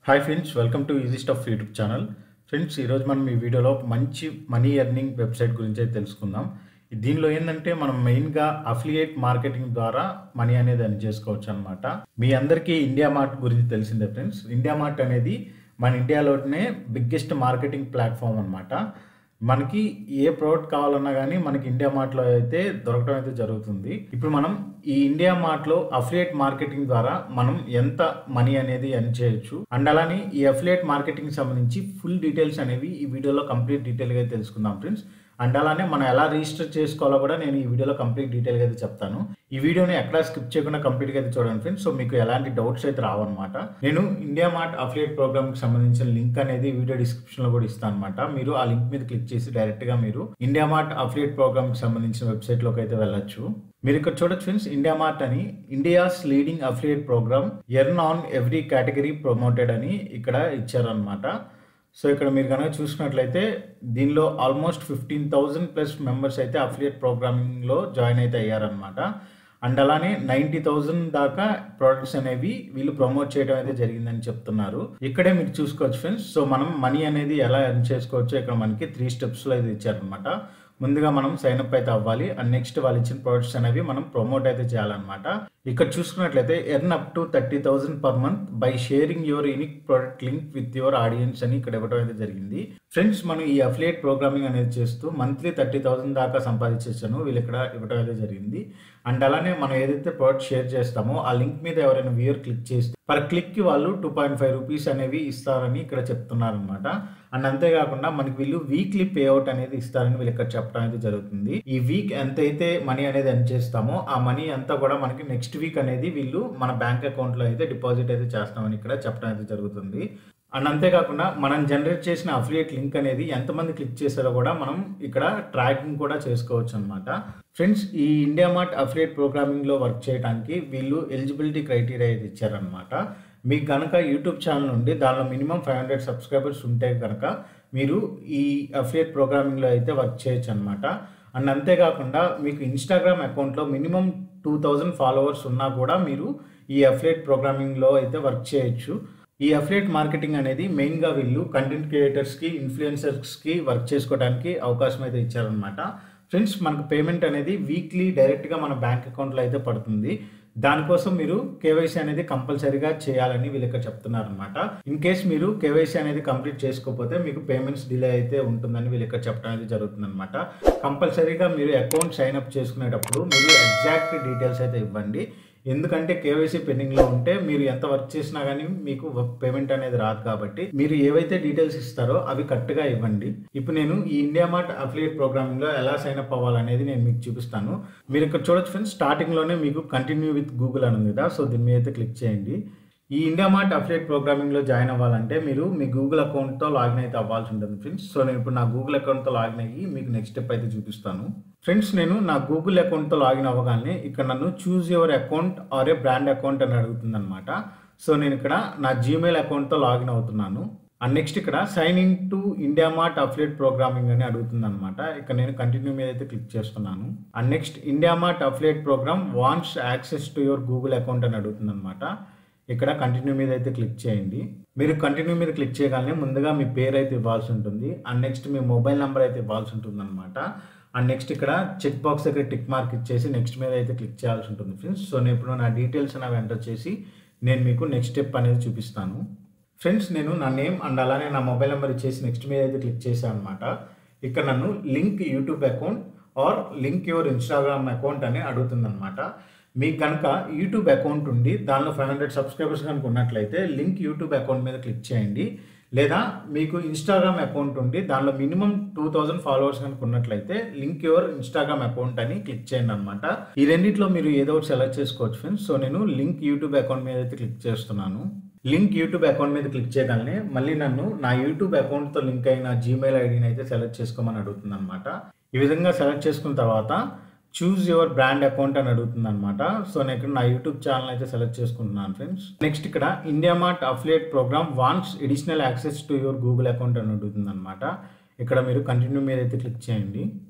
Hi friends, welcome to easy stuff YouTube channel. Friends, ఈరోజు మనం ఈ వీడియోలో మంచి మనీ ఎర్నింగ్ వెబ్సైట్ గురించి అయితే తెలుసుకుందాం. దీనిలో ఏంటంటే మనం మెయిన్గా అఫిలియేట్ మార్కెటింగ్ ద్వారా మనీ అనేది ఎర్న్ చేసుకోవచ్చు అనమాట. మీ అందరికీ ఇండియా మార్ట్ గురించి తెలిసిందే ఫ్రెండ్స్. ఇండియా మార్ట్ అనేది మన ఇండియాలోనే బిగ్గెస్ట్ మార్కెటింగ్ ప్లాట్ఫామ్ అనమాట. మనకి ఏ ప్రోడక్ట్ కావాలన్నా కానీ మనకి ఇండియా మార్ట్లో అయితే దొరకడం అయితే జరుగుతుంది. ఇప్పుడు మనం ఈ ఇండియా మార్ట్లో అఫిలియేట్ మార్కెటింగ్ ద్వారా మనం ఎంత మనీ అనేది ఎర్న్ చేయొచ్చు అండ్ అలానే ఈ అఫిలియేట్ మార్కెటింగ్ సంబంధించి ఫుల్ డీటెయిల్స్ అనేవి ఈ వీడియోలో కంప్లీట్ డీటెయిల్గా తెలుసుకుందాం ఫ్రెండ్స్. అండ్ అలానే మనం ఎలా రిజిస్టర్ చేసుకోవాలో కూడా నేను ఈ వీడియోలో కంప్లీట్ డీటెయిల్గా అయితే చెప్తాను. ఈ వీడియోని ఎక్కడా స్కిప్ చేయకుండా కంప్లీట్గా అయితే చూడండి ఫ్రెండ్స్. సో మీకు ఎలాంటి డౌట్స్ అయితే రావన్నమాట. నేను ఇండియా మార్ట్ అఫిలియేట్ ప్రోగ్రామ్కి సంబంధించిన లింక్ అనేది వీడియో డిస్క్రిప్షన్లో కూడా ఇస్తాను అనమాట. మీరు ఆ లింక్ మీద క్లిక్ చేసి డైరెక్ట్గా మీరు ఇండియా మార్ట్ అఫిలియేట్ ప్రోగ్రామ్కి సంబంధించిన వెబ్సైట్లోకి అయితే వెళ్ళొచ్చు. మీరు ఇక్కడ చూడొచ్చు ఫ్రెండ్స్, ఇండియా మార్ట్ అని India's leading affiliate program earn on every category promoted అని ఇక్కడ ఇచ్చారనమాట. సో ఇక్కడ మీరు కనుక చూసినట్లయితే దీనిలో ఆల్మోస్ట్ 15,000+ మెంబర్స్ అయితే అఫిలియేట్ ప్రోగ్రామింగ్లో జాయిన్ అయితే అయ్యారనమాట. అండ్ అలానే 90,000 దాకా ప్రోడక్ట్స్ అనేవి వీళ్ళు ప్రమోట్ చేయడం అయితే జరిగిందని చెప్తున్నారు. ఇక్కడే మీరు చూసుకోవచ్చు ఫ్రెండ్స్. సో మనం మనీ అనేది ఎలా ఎర్న్ చేసుకోవచ్చో ఇక్కడ మనకి 3 స్టెప్స్లో అయితే ఇచ్చారనమాట. ముందుగా మనం సైన్అప్ అయితే అవ్వాలి అండ్ నెక్స్ట్ వాళ్ళు ఇచ్చిన ప్రోడక్ట్స్ అనేవి మనం ప్రమోట్ అయితే చేయాలన్నమాట. ఇక్కడ చూసుకున్నట్లయితే earn up to 30,000 per month by sharing your unique product link with your audience అని ఇక్కడ ఇవ్వడం అయితే జరిగింది. ఫ్రెండ్స్, మనం ఈ అఫిలియేట్ ప్రోగ్రామింగ్ అనేది చేస్తూ మంత్లీ 30,000 దాకా సంపాదించను వీళ్ళు ఇక్కడ ఇవ్వడం అయితే జరిగింది. అండ్ అలానే మనం ఏదైతే ప్రోడక్ట్ షేర్ చేస్తామో ఆ లింక్ మీద ఎవరైనా వ్యూయర్ క్లిక్ చేస్తే పర్ క్లిక్కి వాళ్ళు 2.5 రూపీస్ అనేవి ఇస్తారని ఇక్కడ చెప్తున్నారనమాట. అండ్ అంతేకాకుండా మనకి వీళ్ళు వీక్లీ పే అవుట్ అనేది ఇస్తారని వీళ్ళు ఇక్కడ చెప్పడం అయితే జరుగుతుంది. ఈ వీక్ ఎంతైతే మనీ అనేది ఎర్న్ చేస్తామో ఆ మనీ అంతా కూడా మనకి నెక్స్ట్ వీక్ అనేది వీళ్ళు మన బ్యాంక్ అకౌంట్లో అయితే డిపాజిట్ అయితే చేస్తామని ఇక్కడ చెప్పడం అయితే జరుగుతుంది. అండ్ అంతేకాకుండా మనం జనరేట్ చేసిన అఫిలియేట్ లింక్ అనేది ఎంతమంది క్లిక్ చేశారో కూడా మనం ఇక్కడ ట్రాకింగ్ కూడా చేసుకోవచ్చు అనమాట. ఫ్రెండ్స్, ఈ ఇండియా మార్ట్ అఫిలియేట్ ప్రోగ్రామింగ్లో వర్క్ చేయడానికి వీళ్ళు ఎలిజిబిలిటీ క్రైటీరియా అయితే ఇచ్చారనమాట. మీకు కనుక యూట్యూబ్ ఛానల్ నుండి దానిలో మినిమం 500 సబ్స్క్రైబర్స్ ఉంటే కనుక మీరు ఈ అఫిలియేట్ ప్రోగ్రామింగ్లో అయితే వర్క్ చేయొచ్చు అనమాట. అండ్ అంతేకాకుండా మీకు ఇన్స్టాగ్రామ్ అకౌంట్లో మినిమం 2,000 ఫాలోవర్స్ ఉన్నా కూడా మీరు ఈ అఫిలియేట్ ప్రోగ్రామింగ్లో అయితే వర్క్ చేయొచ్చు. ఈ అఫిలియేట్ మార్కెటింగ్ అనేది మెయిన్గా వీళ్ళు కంటెంట్ క్రియేటర్స్కి, ఇన్ఫ్లుయెన్సర్స్కి వర్క్ చేసుకోవడానికి అవకాశం అయితే ఇచ్చారనమాట. ఫ్రెండ్స్, మనకు పేమెంట్ అనేది వీక్లీ డైరెక్ట్గా మన బ్యాంక్ అకౌంట్లో అయితే పడుతుంది. దానికోసం మీరు కేవైసీ అనేది కంపల్సరీగా చేయాలని వీళ్ళు ఇక్కడ చెప్తున్నారనమాట. ఇన్ కేస్ మీరు కేవైసీ అనేది కంప్లీట్ చేసుకోకపోతే మీకు పేమెంట్స్ డిలే అయితే ఉంటుందని వీళ్ళు ఇక్కడ చెప్పడం అయితే జరుగుతుందన్నమాట. కంపల్సరీగా మీరు అకౌంట్ సైన్అప్ చేసుకునేటప్పుడు మీరు ఎగ్జాక్ట్ డీటెయిల్స్ అయితే ఇవ్వండి. ఎందుకంటే కేవైసీ పెండింగ్లో ఉంటే మీరు ఎంత వర్క్ చేసినా కానీ మీకు పేమెంట్ అనేది రాదు. కాబట్టి మీరు ఏవైతే డీటెయిల్స్ ఇస్తారో అవి కరెక్ట్గా ఇవ్వండి. ఇప్పుడు నేను ఈ ఇండియా మార్ట్ అఫిలియేట్ ప్రోగ్రామింగ్లో ఎలా సైన్అప్ అవ్వాలనేది నేను మీకు చూపిస్తాను. మీరు ఇక్కడ చూడొచ్చు ఫ్రెండ్స్, స్టార్టింగ్లోనే మీకు కంటిన్యూ విత్ గూగుల్ అని ఉంది కదా. సో దీని మీద అయితే క్లిక్ చేయండి. ఈ ఇండియా మార్ట్ అఫిలియేట్ ప్రోగ్రామింగ్లో జాయిన్ అవ్వాలంటే మీరు మీ గూగుల్ అకౌంట్తో లాగిన్ అయితే అవ్వాల్సి ఉంటుంది ఫ్రెండ్స్. సో నేను ఇప్పుడు నా గూగుల్ అకౌంట్తో లాగిన్ అయ్యి మీకు నెక్స్ట్ స్టెప్ అయితే చూపిస్తాను. ఫ్రెండ్స్, నేను నా గూగుల్ అకౌంట్తో లాగిన్ అవ్వగానే ఇక్కడ నన్ను choose your account or a brand account అని అడుగుతుంది అనమాట. సో నేను ఇక్కడ నా జీమెయిల్ అకౌంట్తో లాగిన్ అవుతున్నాను. అండ్ నెక్స్ట్ ఇక్కడ sign in to India Mart affiliate programming అని అడుగుతుంది అనమాట. ఇక్కడ నేను కంటిన్యూ మీద అయితే క్లిక్ చేస్తున్నాను. And next India Mart affiliate program wants access to your Google account అని అడుగుతుంది అనమాట. ఇక్కడ కంటిన్యూ మీద అయితే క్లిక్ చేయండి. మీరు కంటిన్యూ మీద క్లిక్ చేయగానే ముందుగా మీ పేరు అయితే ఇవ్వాల్సి ఉంటుంది. And next me mobile number అయితే ఇవ్వాల్సి ఉంటుంది అనమాట. అండ్ నెక్స్ట్ ఇక్కడ చెక్ బాక్స్ దగ్గర టిక్ మార్క్ ఇచ్చేసి నెక్స్ట్ మీద అయితే క్లిక్ చేయాల్సి ఉంటుంది ఫ్రెండ్స్. సో నేను ఇప్పుడు నా డీటెయిల్స్ అనేవి ఎంటర్ చేసి నేను మీకు నెక్స్ట్ స్టెప్ అనేది చూపిస్తాను. ఫ్రెండ్స్, నేను నా నేమ్ అండ్ అలానే నా మొబైల్ నెంబర్ ఇచ్చేసి నెక్స్ట్ మీద అయితే క్లిక్ చేశాను అనమాట. ఇక్కడ నన్ను link YouTube account or link your Instagram account అని అడుగుతుంది అనమాట. మీకు కనుక యూట్యూబ్ అకౌంట్ ఉండి దానిలో 500 సబ్స్క్రైబర్స్ కనుక ఉన్నట్లయితే లింక్ యూట్యూబ్ అకౌంట్ మీద క్లిక్ చేయండి. లేదా మీకు ఇన్స్టాగ్రామ్ అకౌంట్ ఉండి దానిలో మినిమం 2,000 ఫాలోవర్స్ కనుక ఉన్నట్లయితే లింక్ యువర్ ఇన్స్టాగ్రామ్ అకౌంట్ అని క్లిక్ చేయండి అనమాట. ఈ రెండిట్లో మీరు ఏదో ఒకటి సెలెక్ట్ చేసుకోవచ్చు ఫ్రెండ్స్. సో నేను లింక్ యూట్యూబ్ అకౌంట్ మీద అయితే క్లిక్ చేస్తున్నాను. లింక్ యూట్యూబ్ అకౌంట్ మీద క్లిక్ చేయగానే మళ్ళీ నన్ను నా యూట్యూబ్ అకౌంట్తో లింక్ అయిన జీమెయిల్ ఐడిని అయితే సెలెక్ట్ చేసుకోమని అడుగుతుంది అనమాట. ఈ విధంగా సెలెక్ట్ చేసుకున్న తర్వాత చూజ్ యువర్ బ్రాండ్ అకౌంట్ అని అడుగుతుంది అనమాట. సో నేను ఇక్కడ నా యూట్యూబ్ ఛానల్ అయితే సెలెక్ట్ చేసుకుంటున్నాను ఫ్రెండ్స్. నెక్స్ట్ ఇక్కడ India Mart affiliate program wants additional access to your Google account అని అడుగుతుంది అనమాట. ఇక్కడ మీరు కంటిన్యూ మీద అయితే క్లిక్ చేయండి.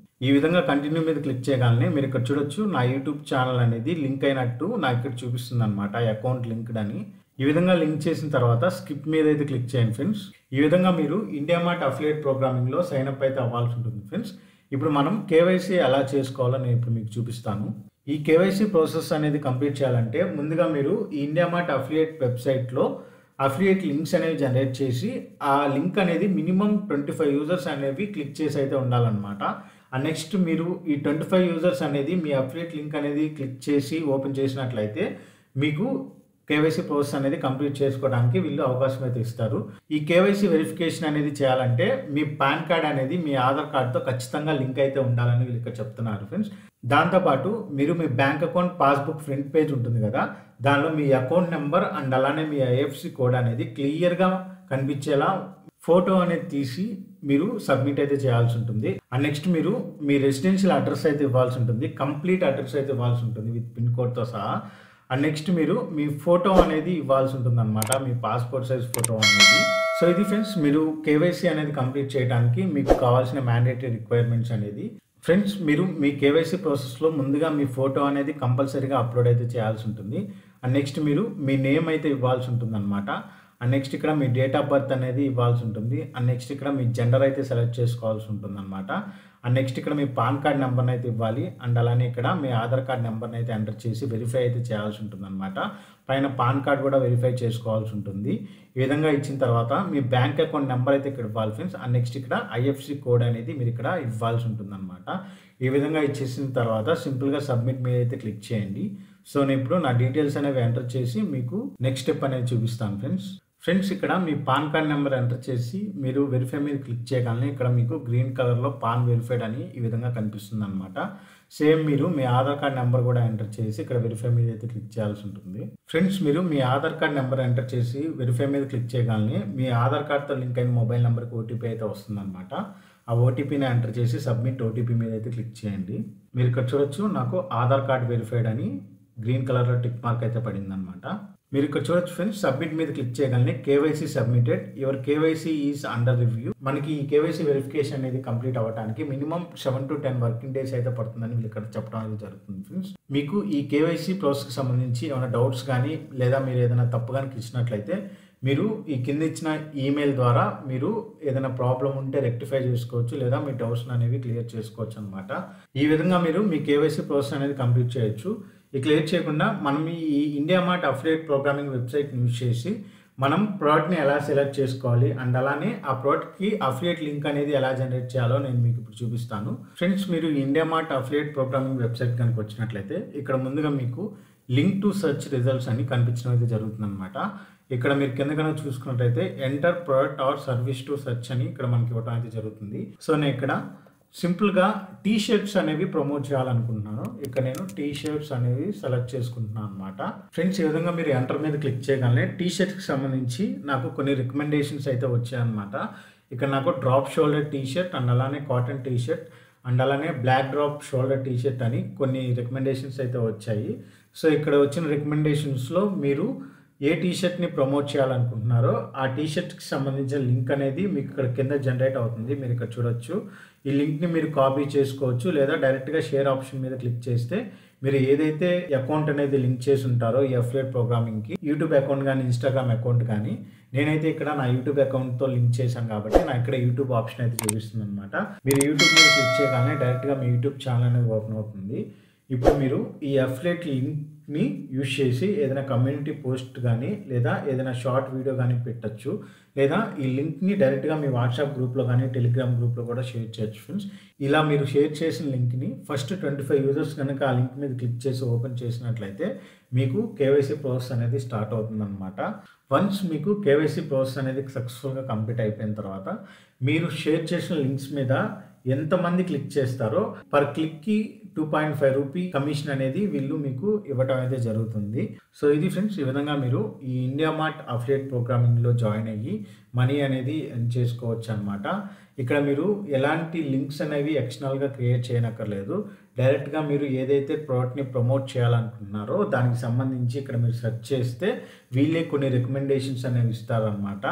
ఈ విధంగా కంటిన్యూ మీద క్లిక్ చేయగానే మీరు ఇక్కడ చూడొచ్చు నా యూట్యూబ్ ఛానల్ అనేది లింక్ అయినట్టు నాకు ఇక్కడ చూపిస్తుంది అనమాట, అకౌంట్ లింక్డ్ అని. ఈ విధంగా లింక్ చేసిన తర్వాత స్కిప్ మీద అయితే క్లిక్ చేయండి ఫ్రెండ్స్. ఈ విధంగా మీరు ఇండియా మార్ట్ అఫిలియేట్ ప్రోగ్రామింగ్లో సైన్ అప్ అయితే అవ్వాల్సి ఉంటుంది ఫ్రెండ్స్. ఇప్పుడు మనం కేవైసీ ఎలా చేసుకోవాలో నేను ఇప్పుడు మీకు చూపిస్తాను. ఈ కేవైసీ ప్రాసెస్ అనేది కంప్లీట్ చేయాలంటే ముందుగా మీరు ఈ ఇండియా మార్ట్ అఫిలియేట్ వెబ్సైట్లో అఫిలియేట్ లింక్స్ అనేవి జనరేట్ చేసి ఆ లింక్ అనేది మినిమం 25 యూజర్స్ అనేవి క్లిక్ చేసి అయితే ఉండాలన్నమాట. నెక్స్ట్ మీరు ఈ 25 యూజర్స్ అనేది మీ అఫిలియేట్ లింక్ అనేది క్లిక్ చేసి ఓపెన్ చేసినట్లయితే మీకు కేవైసీ ప్రాసెస్ అనేది కంప్లీట్ చేసుకోవడానికి వీళ్ళు అవకాశం అయితే ఇస్తారు. ఈ కేవైసీ వెరిఫికేషన్ అనేది చేయాలంటే మీ పాన్ కార్డ్ అనేది మీ ఆధార్ కార్డ్తో ఖచ్చితంగా లింక్ అయితే ఉండాలని వీళ్ళు ఇక్కడ చెప్తున్నారు ఫ్రెండ్స్. దాంతోపాటు మీరు మీ bank account passbook front page ఉంటుంది కదా, దానిలో మీ అకౌంట్ నెంబర్ అండ్ అలానే మీ ఐఎఫ్సి కోడ్ అనేది క్లియర్గా కనిపించేలా ఫోటో అనేది తీసి మీరు సబ్మిట్ అయితే చేయాల్సి ఉంటుంది. అండ్ నెక్స్ట్ మీరు మీ రెసిడెన్షియల్ అడ్రస్ అయితే ఇవ్వాల్సి ఉంటుంది, కంప్లీట్ అడ్రస్ అయితే ఇవ్వాల్సి ఉంటుంది విత్ పిన్ కోడ్తో సహా. అండ్ నెక్స్ట్ మీరు మీ ఫోటో అనేది ఇవ్వాల్సి ఉంటుంది అనమాట, మీ పాస్పోర్ట్ సైజ్ ఫోటో అనేది. సో ఇది ఫ్రెండ్స్ మీరు కేవైసీ అనేది కంప్లీట్ చేయడానికి మీకు కావాల్సిన మ్యాండేటరీ రిక్వైర్మెంట్స్ అనేది. ఫ్రెండ్స్ మీరు మీ కేవైసీ ప్రాసెస్లో ముందుగా మీ ఫోటో అనేది కంపల్సరీగా అప్లోడ్ అయితే చేయాల్సి ఉంటుంది. అండ్ నెక్స్ట్ మీరు మీ నేమ్ అయితే ఇవ్వాల్సి ఉంటుంది అనమాట. అండ్ నెక్స్ట్ ఇక్కడ మీ డేట్ ఆఫ్ బర్త్ అనేది ఇవ్వాల్సి ఉంటుంది. అండ్ నెక్స్ట్ ఇక్కడ మీ జెండర్ అయితే సెలెక్ట్ చేసుకోవాల్సి ఉంటుంది అనమాట. అండ్ నెక్స్ట్ ఇక్కడ మీ పాన్ కార్డ్ నెంబర్ని అయితే ఇవ్వాలి. అండ్ అలానే ఇక్కడ మీ ఆధార్ కార్డ్ నెంబర్ని అయితే ఎంటర్ చేసి వెరిఫై అయితే చేయాల్సి ఉంటుంది అనమాట. పైన పాన్ కార్డ్ కూడా వెరిఫై చేసుకోవాల్సి ఉంటుంది. ఈ విధంగా ఇచ్చిన తర్వాత మీ బ్యాంక్ అకౌంట్ నెంబర్ అయితే ఇక్కడ ఇవ్వాలి ఫ్రెండ్స్. అండ్ నెక్స్ట్ ఇక్కడ ఐఎఫ్సి కోడ్ అనేది మీరు ఇక్కడ ఇవ్వాల్సి ఉంటుంది అనమాట. ఈ విధంగా ఇచ్చేసిన తర్వాత సింపుల్గా సబ్మిట్ మీద అయితే క్లిక్ చేయండి. సో నేను ఇప్పుడు నా డీటెయిల్స్ అనేవి ఎంటర్ చేసి మీకు నెక్స్ట్ స్టెప్ అనేది చూపిస్తాను ఫ్రెండ్స్. ఇక్కడ మీ పాన్ కార్డ్ నెంబర్ ఎంటర్ చేసి మీరు వెరిఫై మీద క్లిక్ చేయగానే ఇక్కడ మీకు గ్రీన్ కలర్లో పాన్ వెరిఫైడ్ అని ఈ విధంగా కనిపిస్తుంది అనమాట. సేమ్ మీరు మీ ఆధార్ కార్డ్ నెంబర్ కూడా ఎంటర్ చేసి ఇక్కడ వెరిఫై మీద అయితే క్లిక్ చేయాల్సి ఉంటుంది. ఫ్రెండ్స్ మీరు మీ ఆధార్ కార్డ్ నెంబర్ ఎంటర్ చేసి వెరిఫై మీద క్లిక్ చేయగానే మీ ఆధార్ కార్డ్తో లింక్ అయిన మొబైల్ నెంబర్కి ఓటీపీ అయితే వస్తుంది అనమాట. ఆ ఓటీపీని ఎంటర్ చేసి సబ్మిట్ ఓటీపీ మీద అయితే క్లిక్ చేయండి. మీరు ఇక్కడ చూడొచ్చు నాకు ఆధార్ కార్డ్ వెరిఫైడ్ అని గ్రీన్ కలర్లో టిక్ మార్క్ అయితే పడింది అనమాట. మీరు ఇక్కడ చూడొచ్చు ఫ్రెండ్స్, సబ్మిట్ మీద క్లిక్ చేయగానే KYC submitted, your KYC is under review. మనకి ఈ కేవైసీ వెరిఫికేషన్ అనేది కంప్లీట్ అవ్వడానికి మినిమం 7 to 10 వర్కింగ్ డేస్ అయితే పడుతుందని వీళ్ళు ఇక్కడ చెప్పడం అనేది జరుగుతుంది ఫ్రెండ్స్. మీకు ఈ కేవైసీ ప్రాసెస్కి సంబంధించి ఏమైనా డౌట్స్ కానీ లేదా మీరు ఏదైనా తప్పు కానీ ఇచ్చినట్లయితే మీరు ఈ కింద ఇచ్చిన ఈమెయిల్ ద్వారా మీరు ఏదైనా ప్రాబ్లం ఉంటే రెక్టిఫై చేసుకోవచ్చు లేదా మీ డౌట్స్ అనేవి క్లియర్ చేసుకోవచ్చు అనమాట. ఈ విధంగా మీరు మీ కేవైసీ ప్రాసెస్ అనేది కంప్లీట్ చేయొచ్చు. ఈ క్లియర్ చేయకుండా మనం ఈ ఇండియా మార్ట్ అఫిలియేట్ ప్రోగ్రామింగ్ వెబ్సైట్ని యూజ్ చేసి మనం ప్రోడక్ట్ని ఎలా సెలెక్ట్ చేసుకోవాలి అండ్ అలానే ఆ ప్రోడక్ట్కి అఫిలియేట్ లింక్ అనేది ఎలా జనరేట్ చేయాలో నేను మీకు ఇప్పుడు చూపిస్తాను. ఫ్రెండ్స్ మీరు India Mart affiliate programming website కనుక వచ్చినట్లయితే ఇక్కడ ముందుగా మీకు లింక్ టు సెర్చ్ రిజల్ట్స్ అని కనిపించడం అయితే జరుగుతుంది అనమాట. ఇక్కడ మీరు కింద కనుక చూసుకున్నట్లయితే enter product or service to search అని ఇక్కడ మనకి ఇవ్వడం అయితే జరుగుతుంది. సో నేను ఇక్కడ సింపుల్గా టీ షర్ట్స్ అనేవి ప్రమోట్ చేయాలనుకుంటున్నాను. ఇక్కడ నేను టీ షర్ట్స్ అనేవి సెలెక్ట్ చేసుకుంటున్నాను అనమాట. ఫ్రెండ్స్ ఈ విధంగా మీరు ఎంటర్ మీద క్లిక్ చేయగానే టీ షర్ట్కి సంబంధించి నాకు కొన్ని రికమెండేషన్స్ అయితే వచ్చాయన్నమాట. ఇక్కడ నాకు drop shoulder T shirt and అలానే కాటన్ టీ షర్ట్ అండ్ అలానే black drop shoulder T shirt అని కొన్ని రికమెండేషన్స్ అయితే వచ్చాయి. సో ఇక్కడ వచ్చిన రికమెండేషన్స్లో మీరు ఏ టీషర్ట్ని ప్రమోట్ చేయాలనుకుంటున్నారో ఆ టీషర్ట్కి సంబంధించిన లింక్ అనేది మీకు ఇక్కడ కింద జనరేట్ అవుతుంది. మీరు ఇక్కడ చూడొచ్చు. ఈ లింక్ని మీరు కాపీ చేసుకోవచ్చు లేదా డైరెక్ట్గా షేర్ ఆప్షన్ మీద క్లిక్ చేస్తే మీరు ఏదైతే అకౌంట్ అనేది లింక్ చేసి ఉంటారో ఈ అఫిలియేట్ ప్రోగ్రామింగ్కి యూట్యూబ్ అకౌంట్ కానీ ఇన్స్టాగ్రామ్ అకౌంట్ కానీ, నేనైతే ఇక్కడ నా యూట్యూబ్ అకౌంట్తో లింక్ చేశాను కాబట్టి నా ఇక్కడ యూట్యూబ్ ఆప్షన్ అయితే చూపిస్తుంది అనమాట. మీరు యూట్యూబ్ మీద క్లిక్ చేయగానే డైరెక్ట్గా మీ యూట్యూబ్ ఛానల్ అనేది ఓపెన్ అవుతుంది. ఇప్పుడు మీరు ఈ అఫిలియేట్ లింక్ని యూజ్ చేసి ఏదైనా కమ్యూనిటీ పోస్ట్ కానీ లేదా ఏదైనా షార్ట్ వీడియో కానీ పెట్టచ్చు, లేదా ఈ లింక్ని డైరెక్ట్గా మీ వాట్సాప్ గ్రూప్లో కానీ టెలిగ్రామ్ గ్రూప్లో కూడా షేర్ చేయొచ్చు ఫ్రెండ్స్. ఇలా మీరు షేర్ చేసిన లింక్ని ఫస్ట్ 25 యూజర్స్ కనుక ఆ లింక్ మీద క్లిక్ చేసి ఓపెన్ చేసినట్లయితే మీకు కేవైసీ ప్రాసెస్ అనేది స్టార్ట్ అవుతుందన్నమాట. వన్స్ మీకు కేవైసీ ప్రాసెస్ అనేది సక్సెస్ఫుల్గా కంప్లీట్ అయిపోయిన తర్వాత మీరు షేర్ చేసిన లింక్స్ మీద ఎంతమంది క్లిక్ చేస్తారో పర్ క్లిక్కి 2.5 రూపీ కమిషన్ అనేది వీళ్ళు మీకు ఇవ్వటం అయితే జరుగుతుంది. సో ఇది ఫ్రెండ్స్, ఈ విధంగా మీరు ఈ ఇండియా మార్ట్ అఫిలియేట్ ప్రోగ్రామింగ్లో జాయిన్ అయ్యి మనీ అనేది ఎర్న్ చేసుకోవచ్చు అనమాట. ఇక్కడ మీరు ఎలాంటి లింక్స్ అనేవి ఎక్స్టర్నల్గా క్రియేట్ చేయనక్కర్లేదు. డైరెక్ట్గా మీరు ఏదైతే ప్రోడక్ట్ని ప్రమోట్ చేయాలనుకుంటున్నారో దానికి సంబంధించి ఇక్కడ మీరు సెర్చ్ చేస్తే వీళ్ళే కొన్ని రికమెండేషన్స్ అనేవి ఇస్తారనమాట.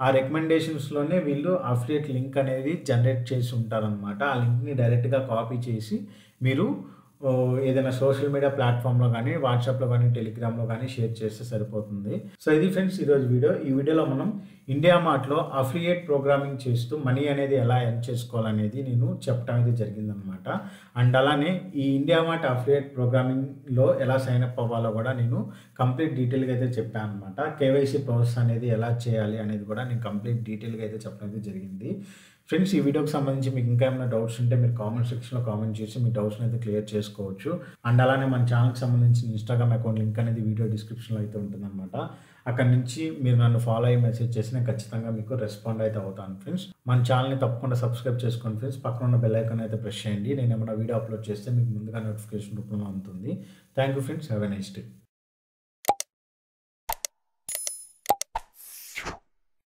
ఆ రికమెండేషన్స్లోనే వీళ్ళు అఫిలియేట్ లింక్ అనేది జనరేట్ చేసి ఉంటారనమాట. ఆ లింక్ని డైరెక్ట్గా కాపీ చేసి మీరు ఏదైనా సోషల్ మీడియా ప్లాట్ఫామ్లో కానీ, వాట్సాప్లో కానీ, టెలిగ్రామ్లో కానీ షేర్ చేస్తే సరిపోతుంది. సో ఇది ఫ్రెండ్స్ ఈరోజు వీడియో. ఈ వీడియోలో మనం ఇండియా మార్ట్లో అఫిలియేట్ ప్రోగ్రామింగ్ చేస్తూ మనీ అనేది ఎలా ఎర్న్ చేసుకోవాలనేది నేను చెప్పడం అయితే జరిగిందనమాట. అండ్ అలానే ఈ ఇండియా మార్ట్ అఫిలియేట్ ప్రోగ్రామింగ్లో ఎలా సైన్ అప్ అవ్వాలో కూడా నేను కంప్లీట్ డీటెయిల్గా అయితే చెప్పాను అనమాట. కేవైసీ ప్రాసెస్ అనేది ఎలా చేయాలి అనేది కూడా నేను కంప్లీట్ డీటెయిల్గా అయితే చెప్పడం అయితే జరిగింది. ఫ్రెండ్స్ ఈ వీడియోకి సంబంధించి మీకు ఇంకా ఏమైనా డౌట్స్ ఉంటే మీరు కామెంట్ సెక్షన్లో కామెంట్ చేసి మీ డౌట్స్ని అయితే క్లియర్ చేసుకోవచ్చు. అండ్ అలానే మన ఛానల్కి సంబంధించిన ఇన్స్టాగ్రామ్ అకౌంట్ లింక్ అనేది వీడియో డిస్క్రిప్షన్లో అయితే ఉంటుందన్నమాట. అక్కడ నుంచి మీరు నన్ను ఫాలో అయ్యి మెసేజ్ చేసి నేను ఖచ్చితంగా మీకు రెస్పాండ్ అయితే అవుతాను ఫ్రెండ్స్. మన ఛానల్ని తప్పకుండా సబ్స్క్రైబ్ చేసుకోండి ఫ్రెండ్స్. పక్కన ఉన్న బెల్ ఐకాన్ అయితే ప్రెస్ చేయండి. నేను ఏమైనా వీడియో అప్లోడ్ చేస్తే మీకు ముందుగా నోటిఫికేషన్ రూపంలో అందుతుంది. Thank you friends. Have a nice day.